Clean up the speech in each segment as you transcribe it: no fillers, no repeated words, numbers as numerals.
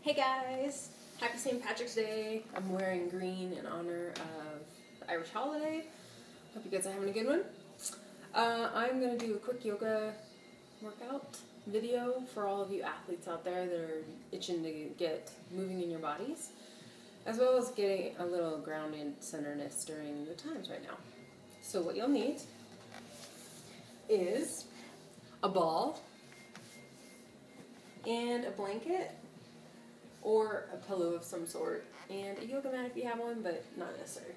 Hey guys! Happy St. Patrick's Day. I'm wearing green in honor of the Irish holiday. Hope you guys are having a good one. I'm going to do a quick yoga workout video for all of you athletes out there that are itching to get moving in your bodies, as well as getting a little grounded centeredness during the times right now. So what you'll need is a ball and a blanket or a pillow of some sort, and a yoga mat if you have one, but not necessary.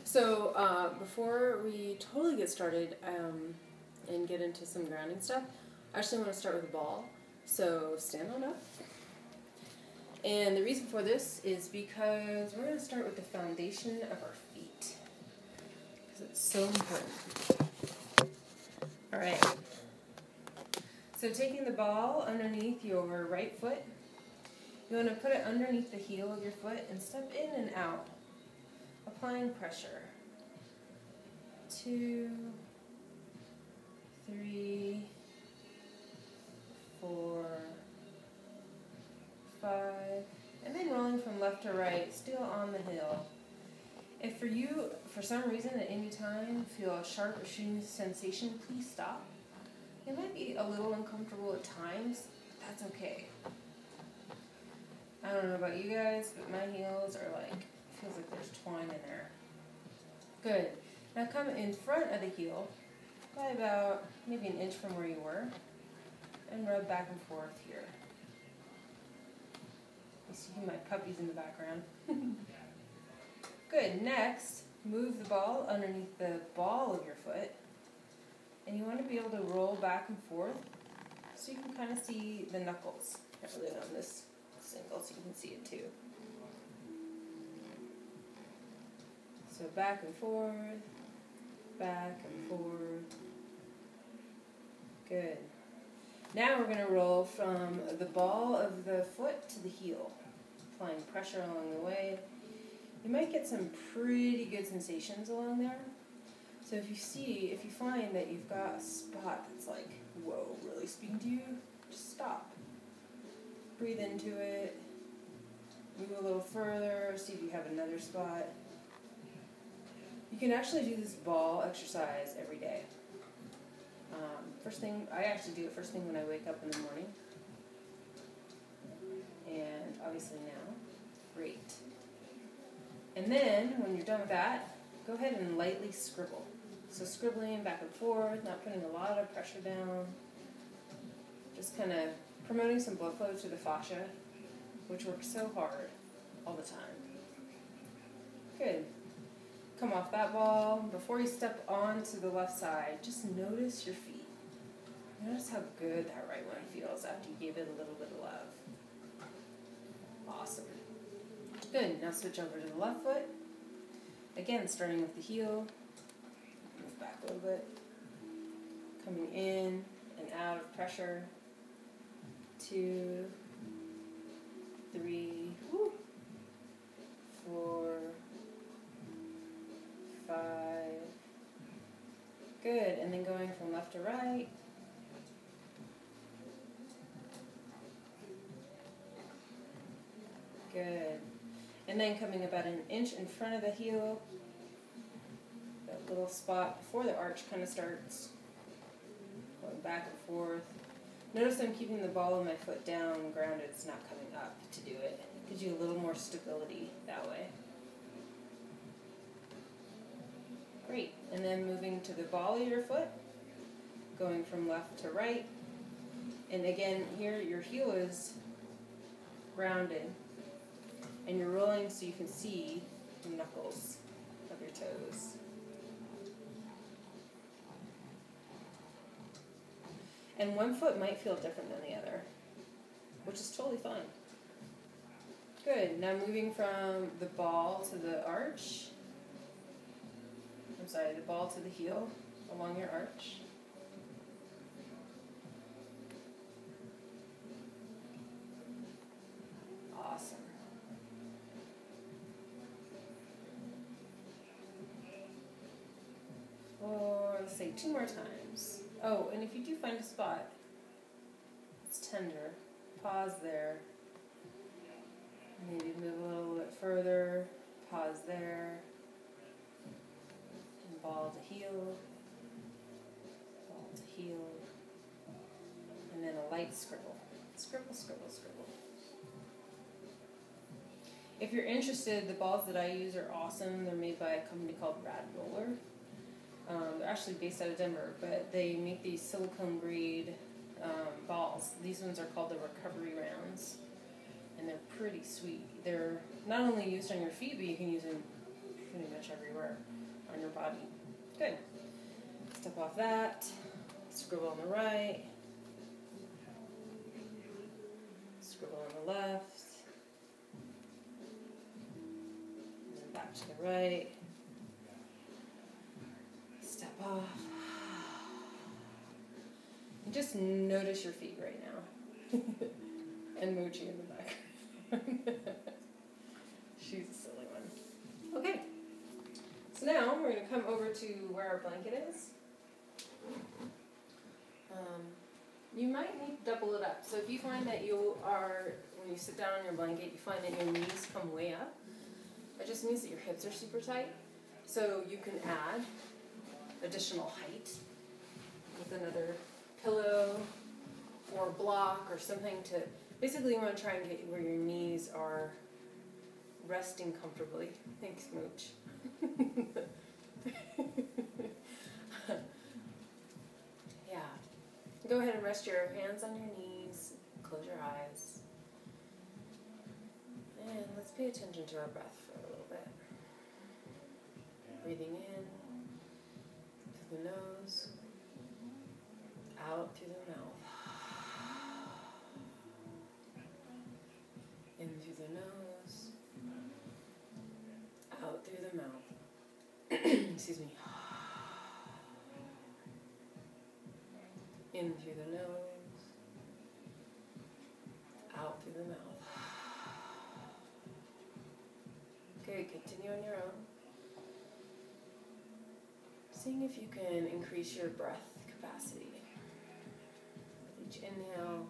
So before we totally get started and get into some grounding stuff, I actually want to start with a ball. So stand on up. And the reason for this is because we're going to start with the foundation of our feet, because it's so important. Alright. So taking the ball underneath your right foot, you want to put it underneath the heel of your foot and step in and out, applying pressure. 2, 3, 4, 5, and then rolling from left to right, still on the heel. If for you, for some reason at any time, feel a sharp or shooting sensation, please stop. It might be a little uncomfortable at times. That's okay. I don't know about you guys, but my heels are like, it feels like there's twine in there. Good. Now come in front of the heel, probably about maybe an inch from where you were, and rub back and forth here. You see my puppies in the background. Good. Next, move the ball underneath the ball of your foot. And you want to be able to roll back and forth so you can kind of see the knuckles. Not really on this single so you can see it too. So back and forth, back and forth. Good. Now we're going to roll from the ball of the foot to the heel, applying pressure along the way. You might get some pretty good sensations along there. So if you find that you've got a spot that's like, whoa, really speaking to you, just stop. Breathe into it. Move a little further, see if you have another spot. You can actually do this ball exercise every day. I actually do it first thing when I wake up in the morning. And obviously now, great. And then, when you're done with that, go ahead and lightly scribble. So scribbling back and forth, not putting a lot of pressure down. Just kind of promoting some blood flow to the fascia, which works so hard all the time. Good. Come off that ball. Before you step on to the left side, just notice your feet. Notice how good that right one feels after you gave it a little bit of love. Awesome. Good. Now switch over to the left foot. Again, starting with the heel. Move back a little bit. Coming in and out of pressure. 2, 3, 4, 5. Good. And then going from left to right. Good. And then coming about an inch in front of the heel. That little spot before the arch kind of starts. Going back and forth. Notice I'm keeping the ball of my foot down, grounded. It's not coming up to do it. It gives you a little more stability that way. Great. And then moving to the ball of your foot. Going from left to right. And again, here your heel is grounded. And you're rolling so you can see the knuckles of your toes. And one foot might feel different than the other, which is totally fine. Good. Now moving from the ball to the arch. The ball to the heel along your arch. Awesome. Or let's say 2 more times. Oh, and if you do find a spot, it's tender, Pause there. Maybe move a little bit further. Pause there. And ball to heel. Ball to heel. And then a light scribble. Scribble, scribble, scribble. If you're interested, the balls that I use are awesome. They're made by a company called Rad Roller. They're actually based out of Denver, but they make these silicone grade balls. These ones are called the recovery rounds, and they're pretty sweet. They're not only used on your feet, but you can use them pretty much everywhere on your body. Good. Step off that. Scribble on the right. Scribble on the left. And then back to the right. Step off. And just notice your feet right now. And Mochi in the back. She's a silly one. Okay. So now we're going to come over to where our blanket is. You might need to double it up. So if you find that you are, when you sit down on your blanket, you find that your knees come way up, it just means that your hips are super tight. So you can add additional height with another pillow or block or something to, basically you want to try and get where your knees are resting comfortably. Thanks, Mooch. Yeah. Go ahead and rest your hands on your knees, close your eyes, and let's pay attention to our breath for a little bit. Breathing in through the nose, out through the mouth. In through the nose, out through the mouth. Excuse me. In through the nose, out through the mouth. Okay, continue on your own. Seeing if you can increase your breath capacity. With each inhale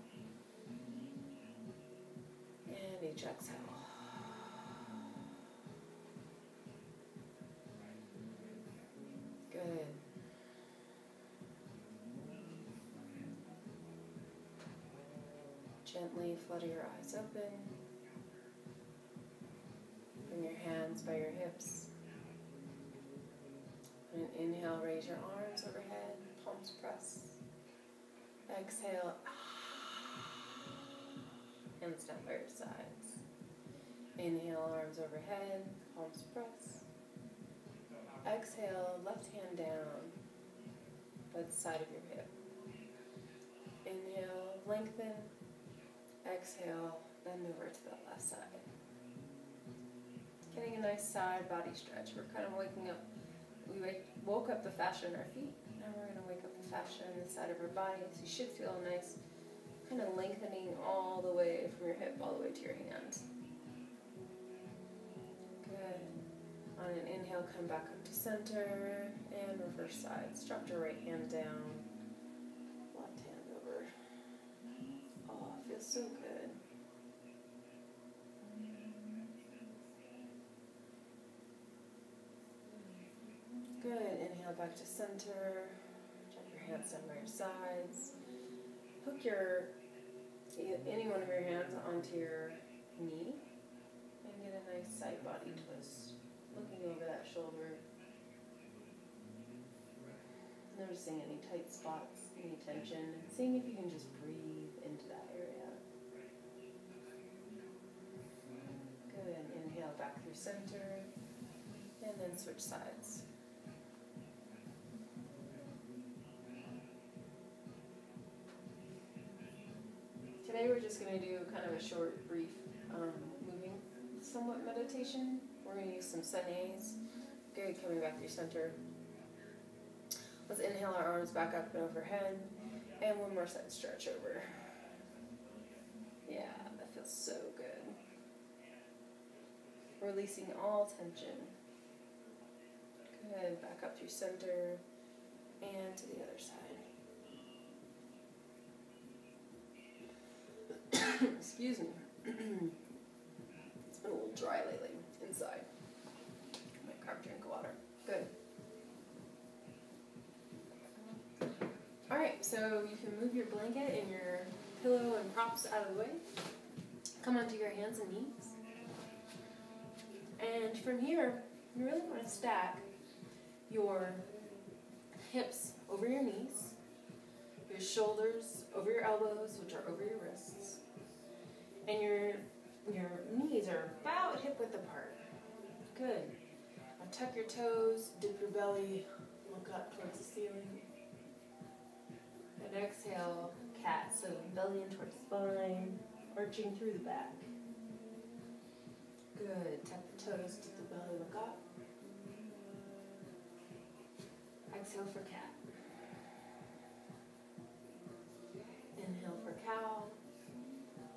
and each exhale. Good. Gently flutter your eyes open. Bring your hands by your hips. And inhale, raise your arms overhead, palms press. Exhale, hands down by your sides. Inhale, arms overhead, palms press. Exhale, left hand down by the side of your hip. Inhale, lengthen. Exhale, bend over to the left side. Getting a nice side body stretch. We're kind of waking up. We woke up the fascia in our feet. Now we're going to wake up the fascia in the side of our body. So you should feel nice, kind of lengthening all the way from your hip all the way to your hands. Good. On an inhale, come back up to center and reverse sides. Drop your right hand down. Left hand over. Oh, it feels so good. Good. Inhale back to center. Drop your hands down by your sides. Hook any one of your hands onto your knee and get a nice side body twist. Looking over that shoulder. Noticing any tight spots, any tension, and seeing if you can just breathe into that area. Good. Inhale back through center and then switch sides. Today we're just going to do kind of a short, brief, moving somewhat meditation. We're going to use some sun-A's. Good, coming back through center. Let's inhale our arms back up and overhead. And one more side stretch over. Yeah, that feels so good. Releasing all tension. Good, back up through center and to the other side. Excuse me. It's been a little dry lately inside. Might grab a drink of water. Good. Alright, so you can move your blanket and your pillow and props out of the way. Come onto your hands and knees. And from here, you really want to stack your hips over your knees, your shoulders over your elbows, which are over your wrists, and your knees are about hip width apart. Good. Now tuck your toes, dip your belly, look up towards the ceiling. And exhale, cat, so belly in towards the spine, arching through the back. Good. Tap the toes, dip the belly, look up. Exhale for cat. Inhale for cow.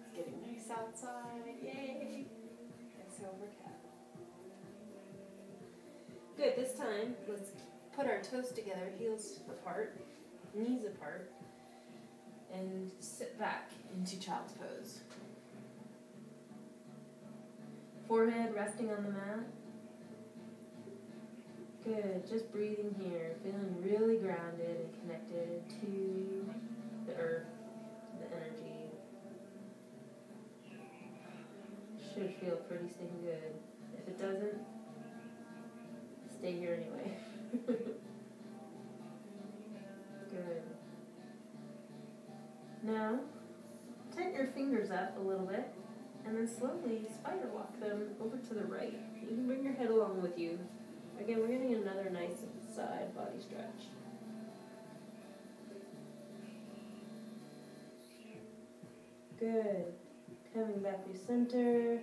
It's getting nice outside. Yay! Exhale for cat. Good. This time, let's put our toes together, heels apart, knees apart, and sit back into child's pose. Forehead resting on the mat. Good, just breathing here, feeling really grounded and connected to the earth, the energy. Should feel pretty stinking good. If it doesn't, stay here anyway. Good. Now, tighten your fingers up a little bit, and then slowly spider walk them over to the right. You can bring your head along with you. Again, we're getting another nice side body stretch. Good. Coming back to center.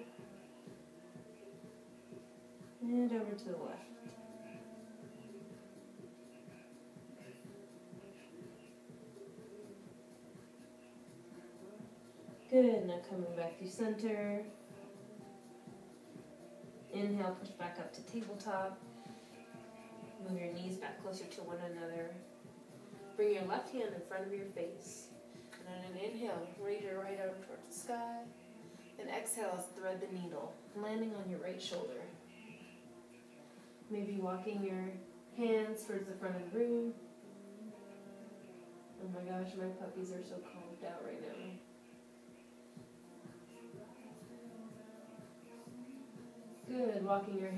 And over to the left. Good. Now coming back to center. Inhale, push back up to tabletop. Move your knees back closer to one another. Bring your left hand in front of your face. And on an inhale, raise your right arm towards the sky. And exhale, thread the needle, landing on your right shoulder. Maybe walking your hands towards the front of the room. Oh my gosh, my puppies are so calmed out right now. Good, walking your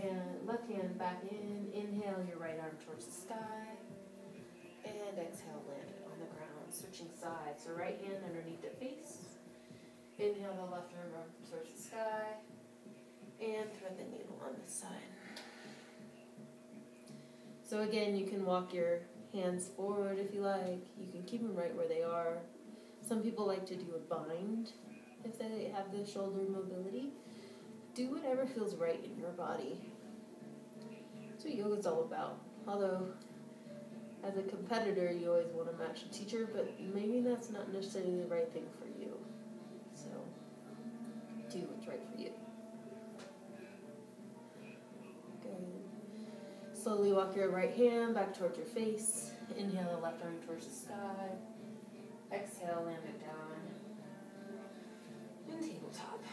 left hand back in. Inhale your right arm towards the sky. And exhale, land it on the ground. Switching sides, so right hand underneath the face. Inhale the left arm towards the sky. And thread the needle on this side. So again, you can walk your hands forward if you like. You can keep them right where they are. Some people like to do a bind if they have the shoulder mobility. Do whatever feels right in your body. That's what yoga's all about. Although, as a competitor, you always want to match a teacher, but maybe that's not necessarily the right thing for you. So, do what's right for you. Good. Slowly walk your right hand back towards your face. Inhale the left arm towards the sky. Exhale, land it down. And tabletop.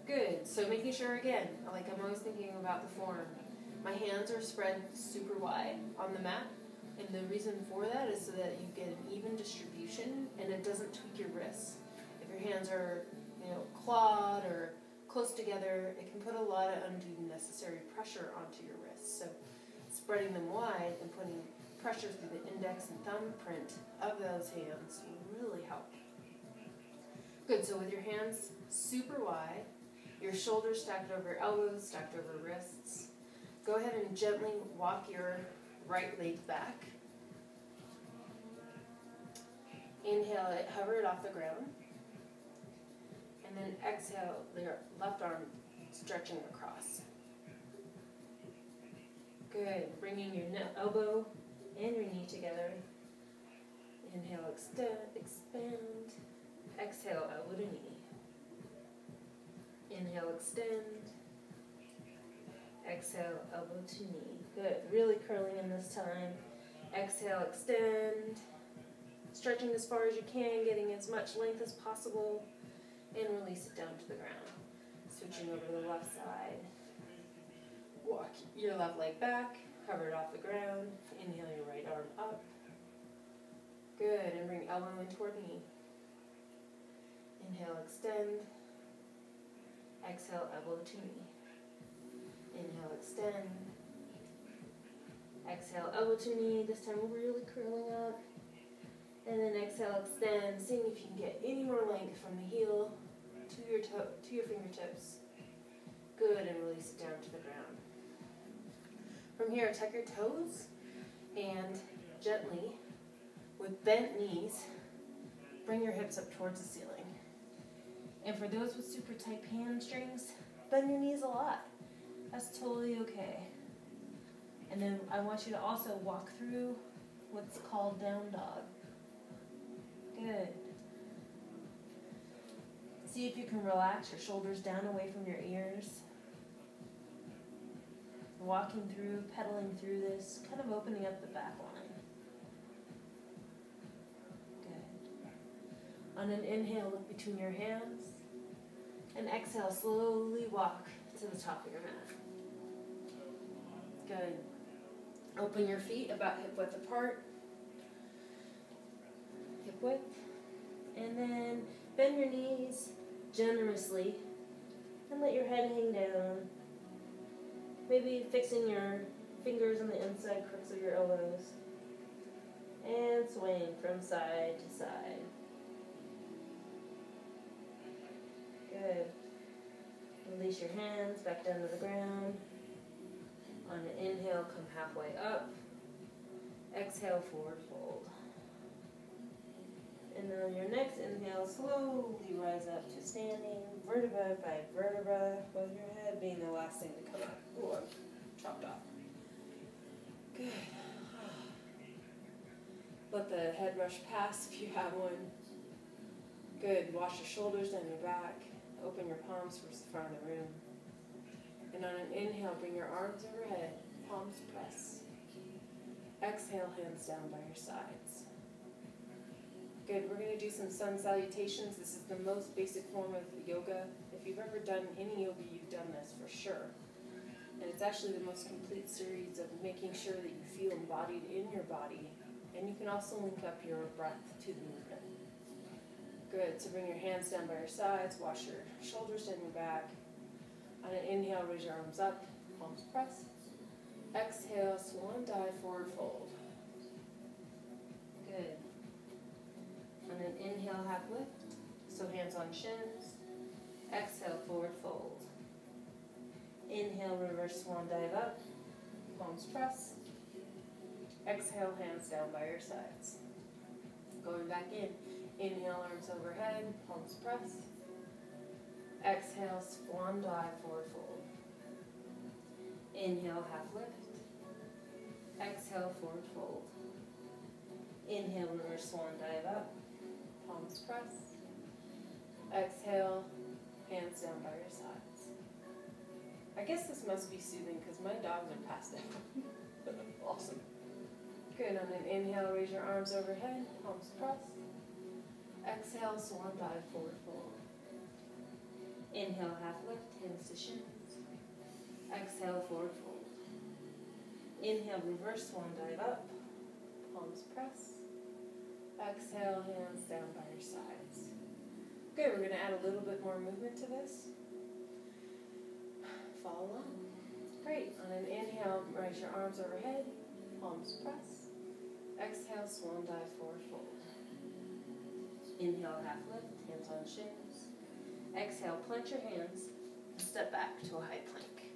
Good. So making sure, again, like I'm always thinking about the form, my hands are spread super wide on the mat. And the reason for that is so that you get an even distribution and it doesn't tweak your wrists. If your hands are, clawed or close together, it can put a lot of undue necessary pressure onto your wrists. So spreading them wide and putting pressure through the index and thumb print of those hands will really help. Good. So with your hands super wide, your shoulders stacked over your elbows, stacked over wrists, go ahead and gently walk your right leg back. Inhale it, hover it off the ground. And then exhale, your left arm stretching across. Good. Bringing your elbow and your knee together. Inhale, expand. Exhale, elbow to knee. Inhale, extend. Exhale, elbow to knee. Good. Really curling in this time. Exhale, extend. Stretching as far as you can, getting as much length as possible. and release it down to the ground. Switching over to the left side. Walk your left leg back, hover it off the ground. Inhale your right arm up. Good, and bring elbow in toward knee. Inhale, extend. Exhale, elbow to knee. Inhale, extend. Exhale, elbow to knee. This time we're really curling up. And then exhale, extend. Seeing if you can get any more length from the heel to your fingertips. Good, and release it down to the ground. From here, tuck your toes and gently, with bent knees, bring your hips up towards the ceiling. And for those with super tight hamstrings, bend your knees a lot. That's totally okay. And then I want you to also walk through what's called down dog. Good. See if you can relax your shoulders down away from your ears. Walking through, pedaling through this, kind of opening up the back line. Good. On an inhale, look between your hands. And exhale, slowly walk to the top of your mat. Good. Open your feet about hip width apart. Hip width. And then bend your knees generously and let your head hang down. Maybe fixing your fingers on the inside crooks of your elbows. And swaying from side to side. Good. Release your hands back down to the ground. On an inhale, come halfway up. Exhale, forward fold. And then on your next inhale, slowly rise up to standing, vertebra by vertebra, with your head being the last thing to come up. Ooh, I'm chopped off. Good. Let the head rush past if you have one. Good. Wash your shoulders down your back. Open your palms towards the front of the room. And on an inhale, bring your arms overhead, palms press. Exhale, hands down by your sides. Good, we're going to do some sun salutations. This is the most basic form of yoga. If you've ever done any yoga, you've done this for sure. And it's actually the most complete series of making sure that you feel embodied in your body. And you can also link up your breath to the movement. Good, so bring your hands down by your sides, wash your shoulders down your back. On an inhale, raise your arms up, palms press. Exhale, swan dive, forward fold. Good. On an inhale, half lift, so hands on shins. Exhale, forward fold. Inhale, reverse swan dive up, palms press. Exhale, hands down by your sides. Going back in. Inhale, arms overhead, palms press. Exhale, swan dive, forward fold. Inhale, half lift. Exhale, forward fold. Inhale, reverse swan dive up, palms press. Exhale, hands down by your sides. I guess this must be soothing because my dogs are passed out. Awesome. Good, on an inhale, raise your arms overhead, palms press. Exhale, swan dive, forward fold. Inhale, half lift, hands to shins. Exhale, forward fold. Inhale, reverse swan dive up, palms press. Exhale, hands down by your sides. Good, we're going to add a little bit more movement to this. Follow along. Great, on an inhale, raise your arms overhead, palms press. Exhale, swan dive, forward fold. Inhale, half lift, hands on shins. Exhale, plant your hands and step back to a high plank.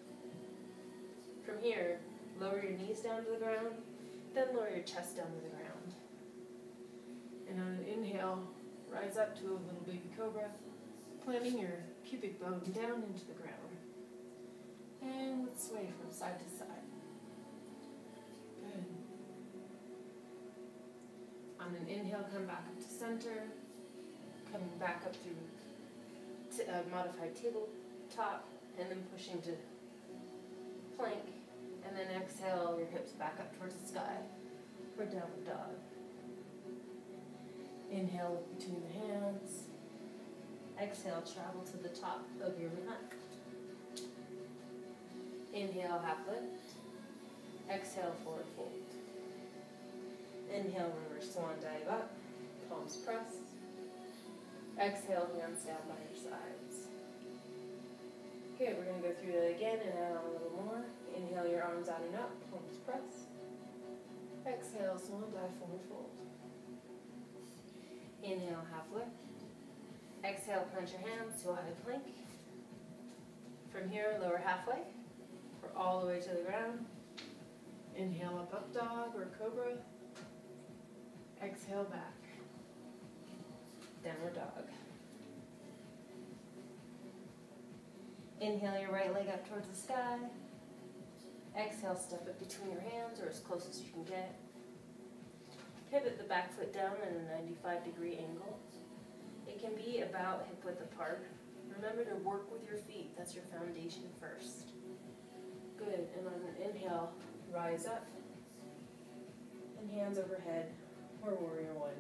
From here, lower your knees down to the ground, then lower your chest down to the ground. And on an inhale, rise up to a little baby cobra, planting your pubic bone down into the ground. And let's sway from side to side. Good. On an inhale, come back up to center. Coming back up through modified tabletop, and then pushing to plank, and then exhale your hips back up towards the sky for downward dog. Inhale between the hands. Exhale, travel to the top of your mat. Inhale, half lift. Exhale, forward fold. Inhale, reverse swan dive up. Palms press. Exhale, hands down by your sides. Okay, we're going to go through that again and add on a little more. Inhale, your arms out and up. Palms press. Exhale, swan dive, forward fold. Inhale, half lift. Exhale, punch your hands to a high plank. From here, lower halfway. Or all the way to the ground. Inhale, up dog or cobra. Exhale, back. Downward dog. Inhale your right leg up towards the sky. Exhale, step it between your hands or as close as you can get. Pivot the back foot down at a 95-degree angle. It can be about hip width apart. Remember to work with your feet. That's your foundation first. Good. And on an inhale, rise up. And hands overhead, or warrior one.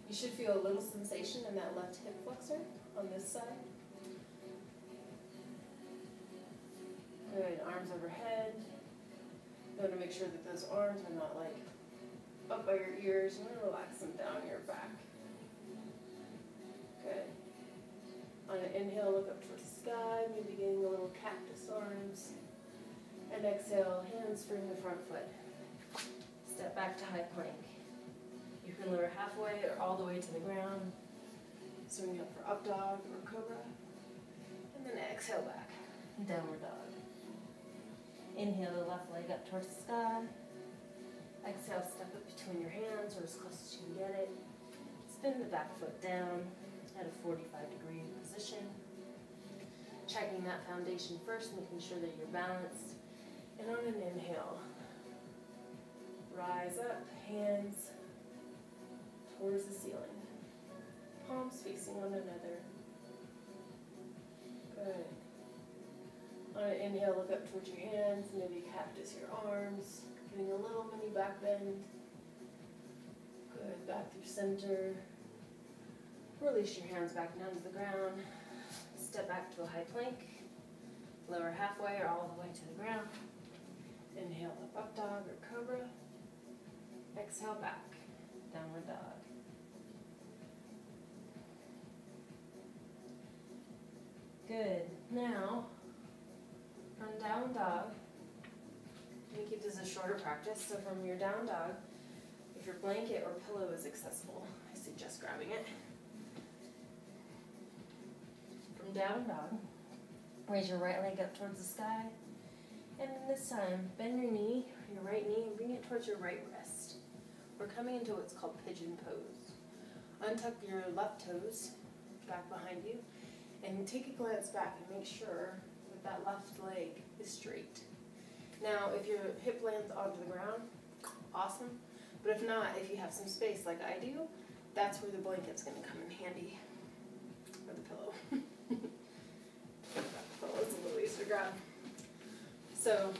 You should feel a little sensation in that left hip flexor on this side. Good. Arms overhead. You want to make sure that those arms are not like up by your ears. You want to relax them down your back. Good. On an inhale, look up towards the sky, maybe getting a little cactus arms. And exhale, hands frame the front foot. Step back to high plank. You can lower halfway or all the way to the ground. Swing up for up dog or cobra. And then exhale back, downward dog. Inhale the left leg up towards the sky. Exhale, step it between your hands or as close as you can get it. Spin the back foot down at a 45-degree position. Checking that foundation first, making sure that you're balanced. And on an inhale, rise up, hands towards the ceiling. Palms facing one another. Good. On an inhale, look up towards your hands, maybe cactus your arms, getting a little mini back bend. Good, back through center. Release your hands back down to the ground. Step back to a high plank. Lower halfway or all the way to the ground. Inhale, up dog or cobra. Exhale, back, downward dog. Good. Now, from down dog, you can keep this a shorter practice. So from your down dog, if your blanket or pillow is accessible, I suggest grabbing it. From down dog, raise your right leg up towards the sky. And this time, bend your knee, your right knee, and bring it towards your right wrist. We're coming into what's called pigeon pose. Untuck your left toes back behind you, and take a glance back and make sure that that left leg is straight. Now, if your hip lands onto the ground, awesome. But if not, if you have some space like I do, that's where the blanket's going to come in handy. Or the pillow. The pillow's a little easier to grab. So,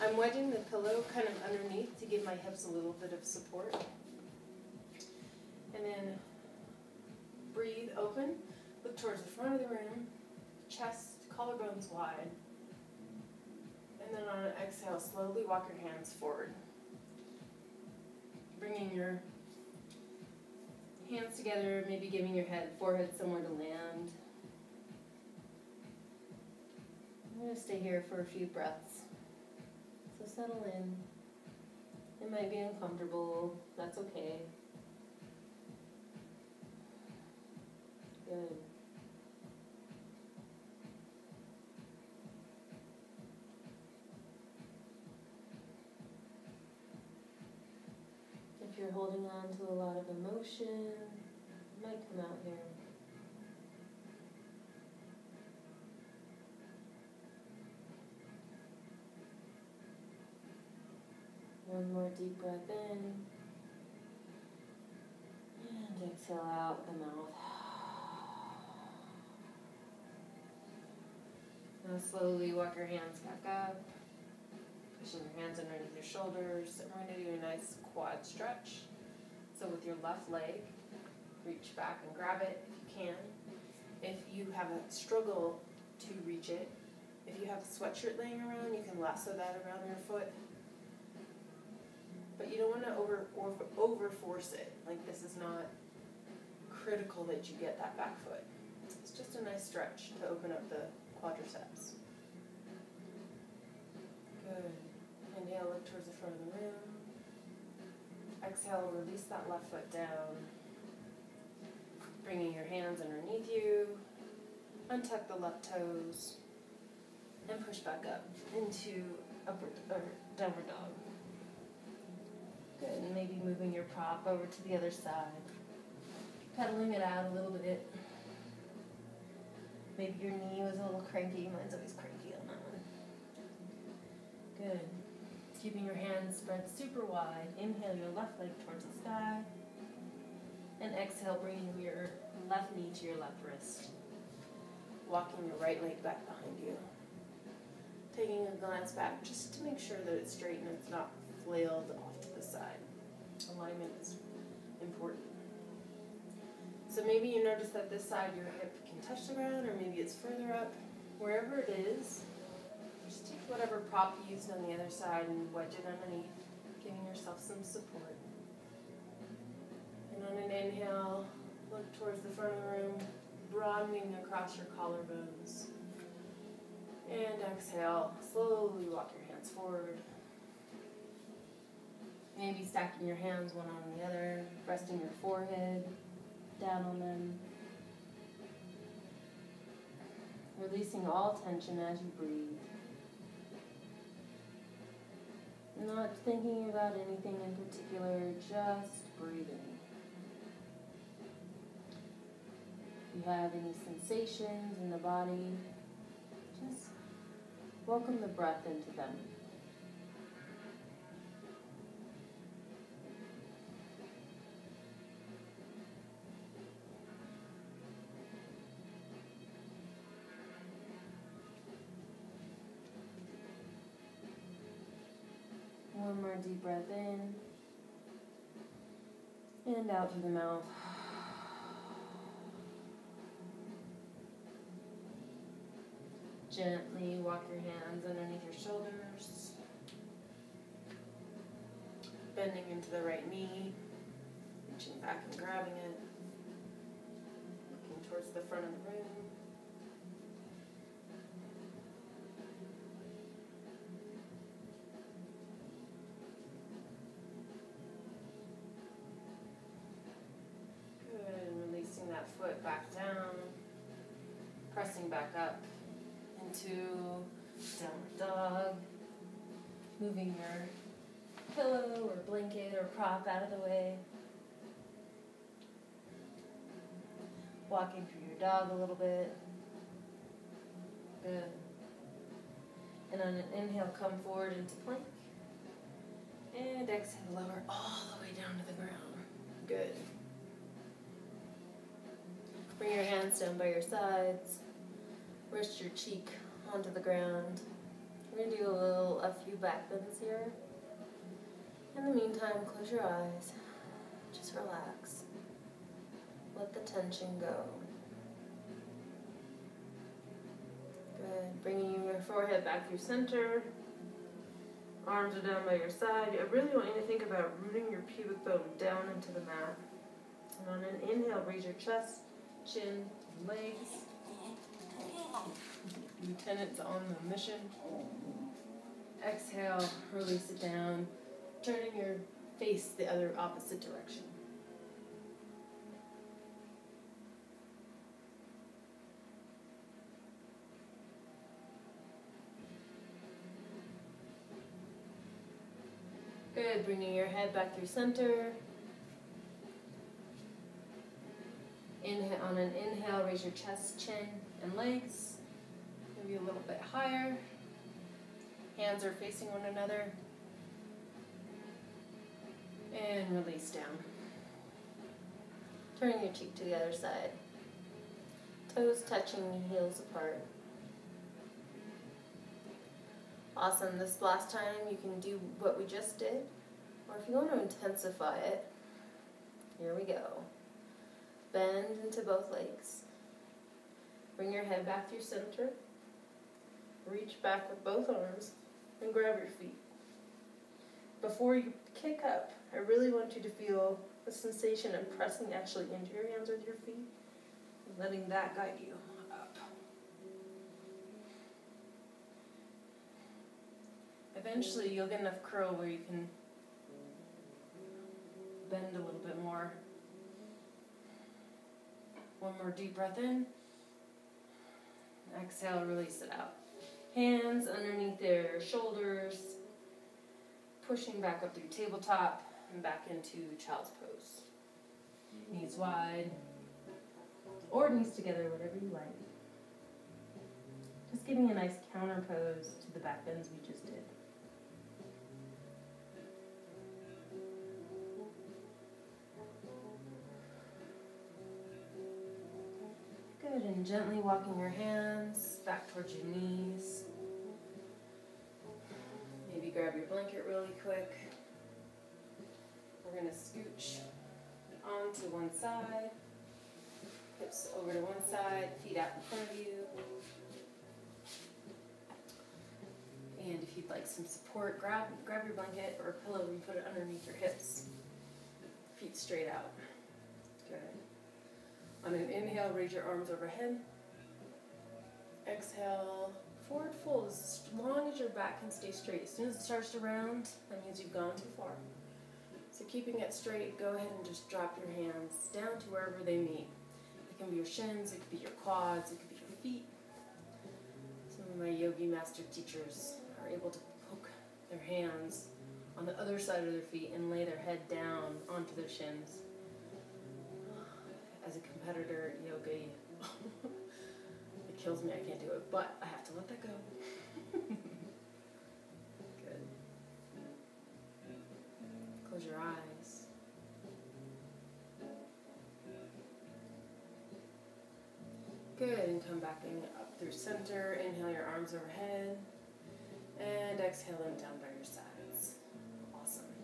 I'm wedging the pillow kind of underneath to give my hips a little bit of support. And then breathe open, look towards the front of the room, chest, collarbones wide. And then on an exhale, slowly walk your hands forward. Bringing your hands together, maybe giving your forehead somewhere to land. I'm going to stay here for a few breaths. So settle in. It might be uncomfortable. That's okay. Good. If you're holding on to a lot of emotion, it might come out here. One more deep breath in, and exhale out the mouth. Now slowly walk your hands back up, pushing your hands underneath your shoulders. And we're going to do a nice quad stretch. So with your left leg, reach back and grab it if you can. If you have a struggle to reach it, if you have a sweatshirt laying around, you can lasso that around your foot. But you don't want to over force it. Like, this is not critical that you get that back foot. It's just a nice stretch to open up the quadriceps. Good. Inhale, look towards the front of the room. Exhale, release that left foot down. Bringing your hands underneath you. Untuck the left toes. And push back up into a downward dog. Good. And maybe moving your prop over to the other side. Pedaling it out a little bit. Maybe your knee was a little cranky. Mine's always cranky on that one. Good. Keeping your hands spread super wide. Inhale your left leg towards the sky. And exhale, bringing your left knee to your left wrist. Walking your right leg back behind you. Taking a glance back just to make sure that it's straight and it's not flailed off to the side. Alignment is important. So maybe you notice that this side your hip can touch the ground, or maybe it's further up. Wherever it is, just take whatever prop you used on the other side and wedge it underneath, giving yourself some support. And on an inhale, look towards the front of the room, broadening across your collarbones. And exhale, slowly walk your hands forward. Maybe stacking your hands one on the other, resting your forehead down on them. Releasing all tension as you breathe. Not thinking about anything in particular, just breathing. If you have any sensations in the body, just welcome the breath into them. One more deep breath in and out through the mouth. Gently walk your hands underneath your shoulders, bending into the right knee, reaching back and grabbing it, looking towards the front of the room. That foot back down, pressing back up into downward dog, moving your pillow or blanket or prop out of the way, walking through your dog a little bit. Good. And on an inhale, come forward into plank, and exhale, lower all the way down to the ground. Good. Bring your hands down by your sides. Rest your cheek onto the ground. We're going to do a few back bends here. In the meantime, close your eyes. Just relax. Let the tension go. Good. Bringing your forehead back through center. Arms are down by your side. I really want you to think about rooting your pubic bone down into the mat. And on an inhale, raise your chest, chin, legs. Lieutenant's on the mission. Exhale, release it down, turning your face the other opposite direction. Good, bringing your head back through center. Inhale, on an inhale, raise your chest, chin, and legs. Maybe a little bit higher. Hands are facing one another. And release down. Turning your cheek to the other side. Toes touching, heels apart. Awesome. This last time you can do what we just did. Or if you want to intensify it, here we go. Bend into both legs. Bring your head back through center. Reach back with both arms and grab your feet. Before you kick up, I really want you to feel the sensation of pressing actually into your hands with your feet and letting that guide you up. Eventually, you'll get enough curl where you can bend a little bit more. One more deep breath in. Exhale, release it out. Hands underneath their shoulders, pushing back up through tabletop and back into child's pose. Knees wide, or knees together, whatever you like. Just giving a nice counter pose to the back bends we just did. Good, and gently walking your hands back towards your knees. Maybe grab your blanket really quick. We're going to scooch onto one side, hips over to one side, feet out in front of you. And if you'd like some support, grab your blanket or a pillow and put it underneath your hips. Feet straight out. Good. On an inhale, raise your arms overhead. Exhale, forward fold as long as your back can stay straight. As soon as it starts to round, that means you've gone too far. So keeping it straight, go ahead and just drop your hands down to wherever they meet. It can be your shins, it could be your quads, it could be your feet. Some of my yogi master teachers are able to poke their hands on the other side of their feet and lay their head down onto their shins. As a competitor at yoga, it kills me, I can't do it, but I have to let that go. Good. Close your eyes. Good, and come back in up through center. Inhale your arms overhead, and exhale them down by your sides. Awesome.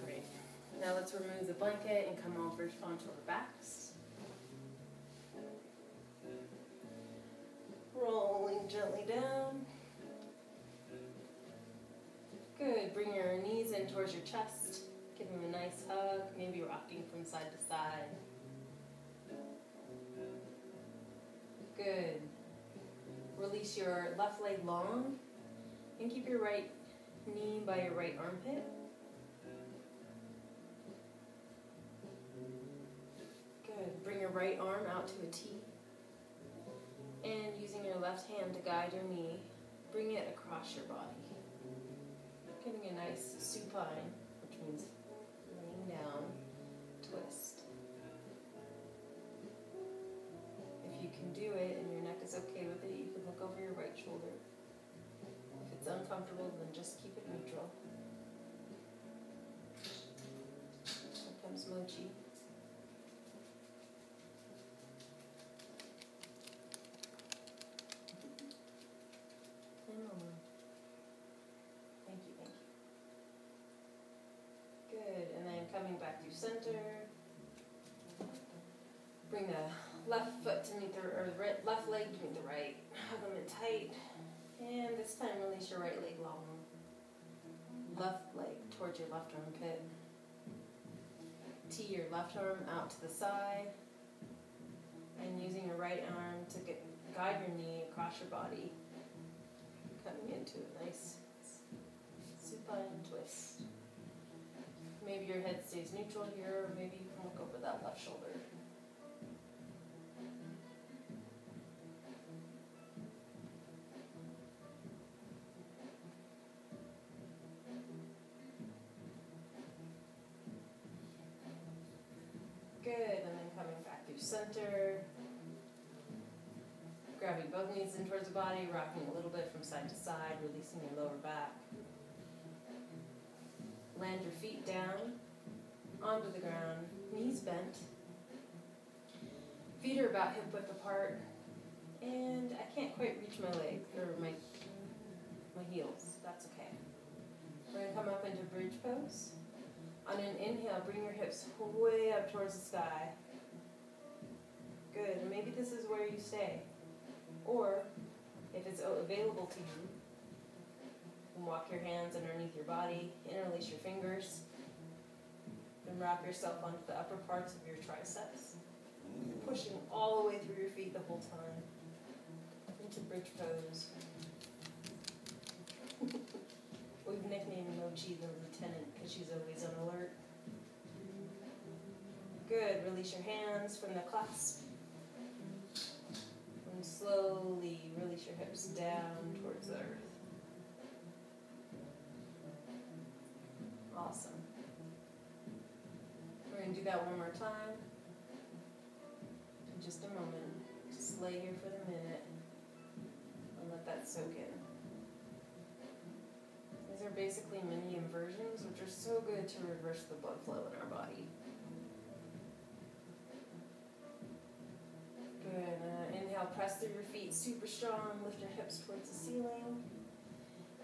Great. Now let's remove the blanket and come over onto our backs. Rolling gently down. Good. Bring your knees in towards your chest. Give them a nice hug. Maybe rocking from side to side. Good. Release your left leg long and keep your right knee by your right armpit. Good. Bring your right arm out to a T. And using your left hand to guide your knee, bring it across your body. Getting a nice supine, which means laying down, twist. If you can do it and your neck is okay with it, you can look over your right shoulder. If it's uncomfortable, then just keep it neutral. Here comes Mochi. Thank you. Good, and then coming back through center. Bring the left foot to meet left leg to meet the right. Hug them in tight. And this time release your right leg long. Left leg towards your left armpit. Tee your left arm out to the side. And using your right arm to guide your knee across your body. Coming into a nice supine twist. Maybe your head stays neutral here, or maybe you can look over that left shoulder. Good, and then coming back through center. Grabbing both knees in towards the body, rocking a little bit from side to side, releasing your lower back. Land your feet down onto the ground, knees bent. Feet are about hip width apart, and I can't quite reach my legs or my heels. That's okay. We're going to come up into bridge pose. On an inhale, bring your hips way up towards the sky. this is where you stay. Or, if it's available to you, you can walk your hands underneath your body, interlace your fingers, and wrap yourself onto the upper parts of your triceps, pushing all the way through your feet the whole time, into bridge pose. We've nicknamed Mochi the lieutenant because she's always on alert. Good, release your hands from the clasp. And slowly release your hips down towards the earth. Awesome. We're going to do that one more time. In just a moment. Just lay here for the minute and let that soak in. These are basically mini inversions, which are so good to reverse the blood flow in our body. Good. Inhale, press through your feet super strong. Lift your hips towards the ceiling.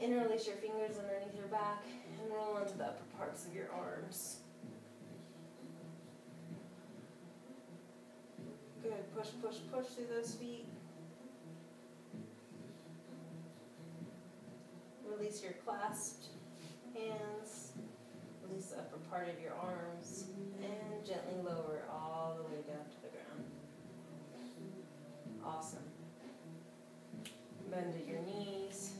Interlace your fingers underneath your back and roll onto the upper parts of your arms. Good. Push, push, push through those feet. Release your clasped hands. Release the upper part of your arms. And gently lower it all the way down to the ground. Awesome. Bend at your knees.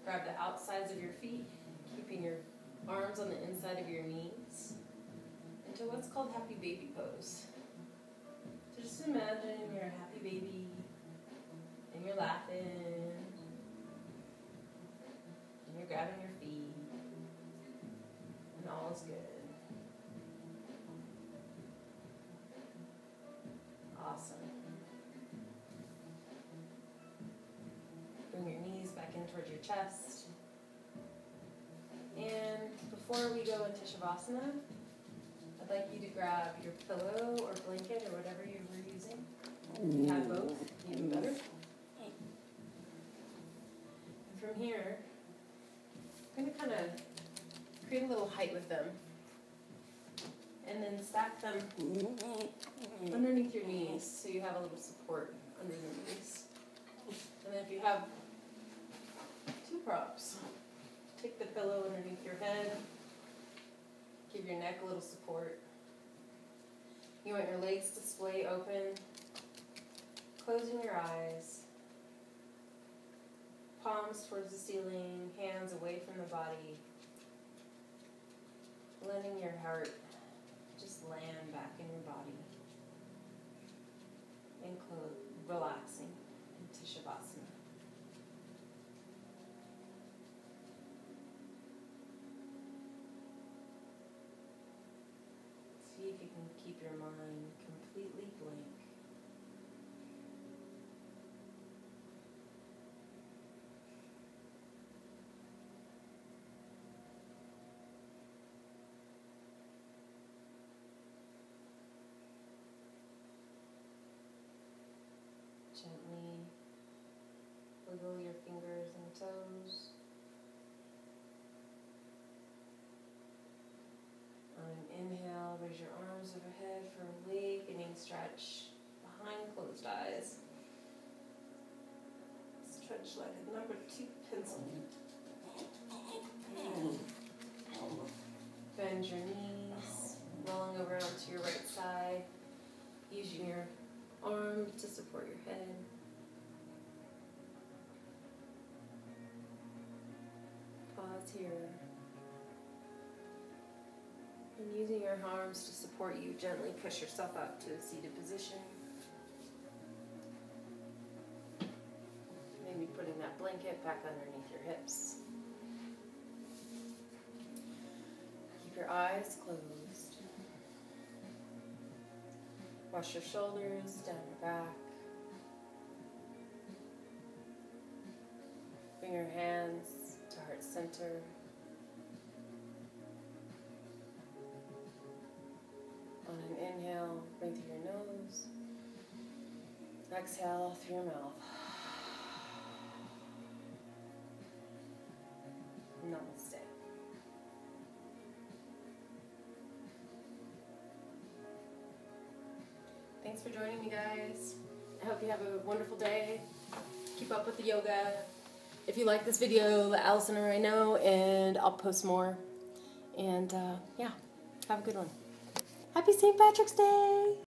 Grab the outsides of your feet, keeping your arms on the inside of your knees, into what's called happy baby pose. So just imagine you're a happy baby, and you're laughing, and you're grabbing your feet, and all is good. Awesome. Bring your knees back in towards your chest. And before we go into Shavasana, I'd like you to grab your pillow or blanket or whatever you were using. If you have both, even better. And from here, I'm going to kind of create a little height with them. And then stack them underneath your knees so you have a little support under the knees. And then if you have two props, take the pillow underneath your head, give your neck a little support. You want your legs to splay open, closing your eyes, palms towards the ceiling, hands away from the body, letting your heart just land back in your body, and relaxing into Shavasana. See if you can keep your mind completely blank. Gently wiggle your fingers and toes. On an inhale, raise your arms overhead for a awakening stretch behind closed eyes. Stretch like a number 2 pencil. Bend your knees, rolling over onto your right side, using your arm to support your head. Pause here. And using your arms to support you, gently push yourself up to a seated position. Maybe putting that blanket back underneath your hips. Keep your eyes closed. Wash your shoulders down your back. Bring your hands to heart center. On an inhale, breathe through your nose. Exhale through your mouth. Namaste. Thanks for joining me, guys. I hope you have a wonderful day. Keep up with the yoga. If you like this video, let Allison or I know, and I'll post more. And yeah, have a good one. Happy St. Patrick's Day!